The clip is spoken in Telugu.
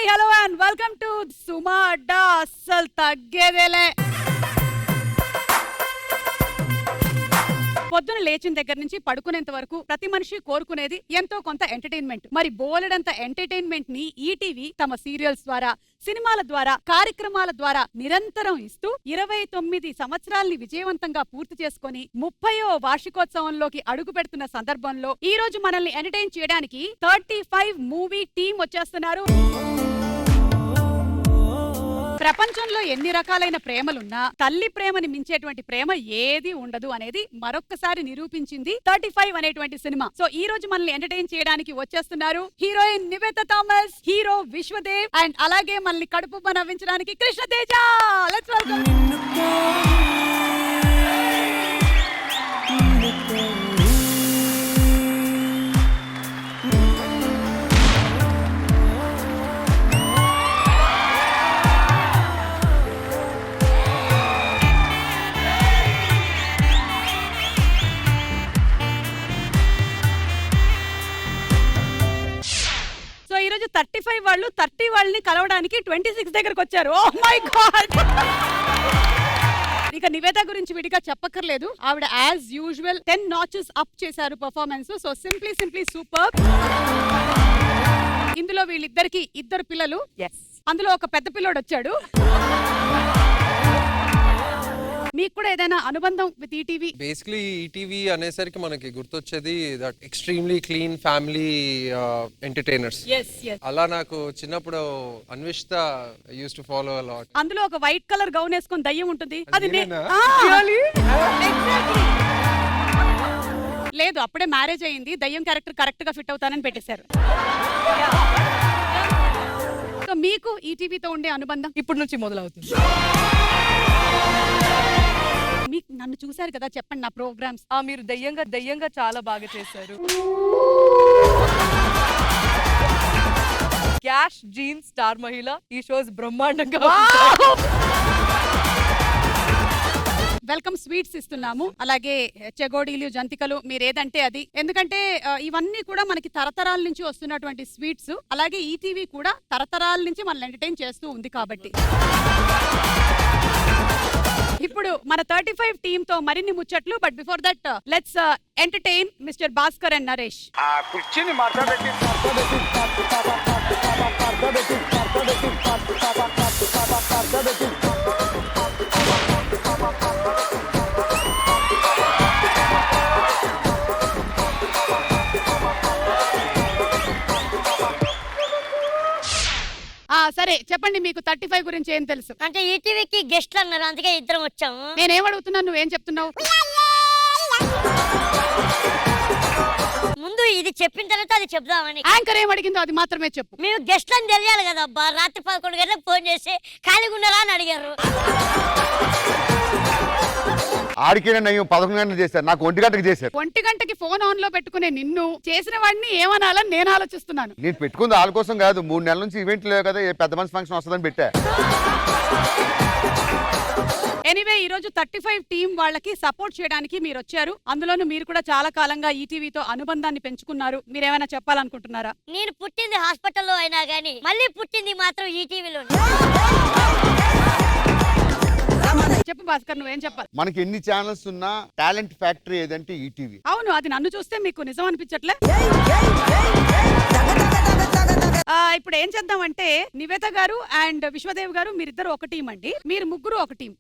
హలో అండ్ వెల్కమ్ టు సుమా అడ్డా. అస్సలు తగ్గేదేలే. పొద్దున లేచిన దగ్గర నుంచి పడుకునేంత వరకు ప్రతి మనిషి కోరుకునేది ఎంతో కొంత ఎంటర్టైన్మెంట్. మరి బోలెడంత ఎంటర్టైన్మెంట్ ని ఈటీవీ తమ సీరియల్స్ ద్వారా, సినిమాల ద్వారా, కార్యక్రమాల ద్వారా నిరంతరం ఇస్తూ 29 సంవత్సరాల్ని విజయవంతంగా పూర్తి చేసుకుని 30వ వార్షికోత్సవంలోకి అడుగు పెడుతున్న సందర్భంలో ఈ రోజు మనల్ని ఎంటర్టైన్ చేయడానికి 35 మూవీ టీం వచ్చేస్తున్నారు. ప్రపంచంలో ఎన్ని రకాలైన ప్రేమలున్నా తల్లి ప్రేమని మించేటువంటి ప్రేమ ఏది ఉండదు అనేది మరొక్కసారి నిరూపించింది 35 అనేటువంటి సినిమా. సో ఈ రోజు మనల్ని ఎంటర్టైన్ చేయడానికి వచ్చేస్తున్నారు heroine Nivetha Thomas, hero Vishwadev and అలాగే మనల్ని కడుపు నవ్వించడానికి కృష్ణ తేజ. Let's welcome. ఈ రోజు 35 వాళ్ళు 30 వాళ్ళని కలవడానికి 26 దగ్గరకు వచ్చారు. Oh my God. ఇక నివేద గురించి విడిగా చెప్పక్కర్లేదు. ఆవిడ యాజ్ యూజువల్ 10 నాచెస్ అప్ చేశారు పర్ఫార్మెన్స్. So simply super. ఇందులో వీళ్ళిద్దరికి 2 పిల్లలు. అందులో ఒక పెద్ద పిల్లోడు వచ్చాడు. మీకు కూడా ఏదైనా అనుబంధం విత్ ఈటీవీ? బేసికలీ ఈటీవీ అనేసరికి మనకి గుర్తొచ్చేది that extremely clean family entertainers. అలా నాకు చిన్నప్పుడు అన్విష్త used to follow a lot. అందులో ఒక వైట్ కలర్ గౌన్ వేసుకొని దయ్యం ఉంటుంది. అది లేదు, అప్పుడే మ్యారేజ్ అయింది. దయ్యం క్యారెక్టర్ కరెక్ట్ గా ఫిట్ అవుతానని పెట్టేశారు. సో మీకు ఈటీవీతో ఉండే అనుబంధం ఇప్పటి నుంచి మొదలవుతుంది. మీకు నన్ను చూశారు కదా, చెప్పండి నా ప్రోగ్రామ్స్. మీరు దయ్యంగా చాలా బాగా చేశారు. క్యాష్ జీన్స్ స్టార్ మహిళ ఈ షోస్ బ్రహ్మాండంగా. వెల్కమ్ స్వీట్స్ ఇస్తున్నాము. అలాగే చెగోడీలు, జంతికలు, మీరేదంటే అది. ఎందుకంటే ఇవన్నీ కూడా మనకి తరతరాల నుంచి వస్తున్నటువంటి స్వీట్స్. అలాగే ఈటీవీ కూడా తరతరాల నుంచి మనల్ని ఎంటర్టైన్ చేస్తూ ఉంది కాబట్టి. ఇప్పుడు మన 35 టీమ్ తో మరిన్ని ముచ్చట్లు. But before that let's entertain mister Bhaskar and Naresh. సరే చెప్పండి, మీకు 35 గురించి ఏం తెలుసు? అంటే ఈటీవీకి గెస్ట్లు అన్నారు, అందుకే ఇద్దరం వచ్చాము. నేనేం అడుగుతున్నాను, నువ్వేం చెప్తున్నావు? ముందు ఇది చెప్పిన తర్వాత అది చెప్దామని. యాంకర్ ఏం అడిగిందో అది మాత్రమే చెప్పు. మేము గెస్ట్లు అని తెలియాలి కదా అబ్బా. రాత్రి 11 గంటలకు ఫోన్ చేసి ఖాళీగా ఉన్నారా అని అడిగారు. ఆడికైనా నేను 11 గంటలు చేశాను, నాకు 1 గంటకు చేశారు. 1 గంటకి ఫోన్ ఆన్ లో పెట్టుకునే నిన్ను చేసిన వాడిని ఏమనాలని నేను ఆలోచిస్తున్నాను. నేను పెట్టుకుంది వాళ్ళ కోసం కాదు, 3 నెలల నుంచి ఈవెంట్ లేవు కదా, పెద్ద మనిషి ఫంక్షన్ వస్తుందని పెట్టా. ఎనీవే ఈ రోజు 35 టీం వాళ్ళకి సపోర్ట్ చేయడానికి మీరు వచ్చారు. అందులోనూ మీరు కూడా చాలా కాలంగా ఈటీవీతో అనుబంధాన్ని పెంచుకున్నారు. మీరేమైనా చెప్పాలనుకుంటున్నారా? నేను పుట్టింది హాస్పిటల్లో అయినా గానీ మళ్ళీ పుట్టింది మాత్రం ఈటీవీలో. చెప్పు భాస్కర్, నువ్వేం చెప్పాలి? మనకి ఎన్ని ఛానల్స్ ఉన్నా టాలెంట్ ఫ్యాక్టరీ ఏదంటే ఈటీవీ. అవును, అది నన్ను చూస్తే మీకు నిజం అనిపించట్లే? ఇప్పుడు ఏం చేద్దామంటే నివేత గారు అండ్ విశ్వదేవ్ గారు మీరిద్దరు ఒక టీం అండి, మీరు ముగ్గురు ఒక టీం.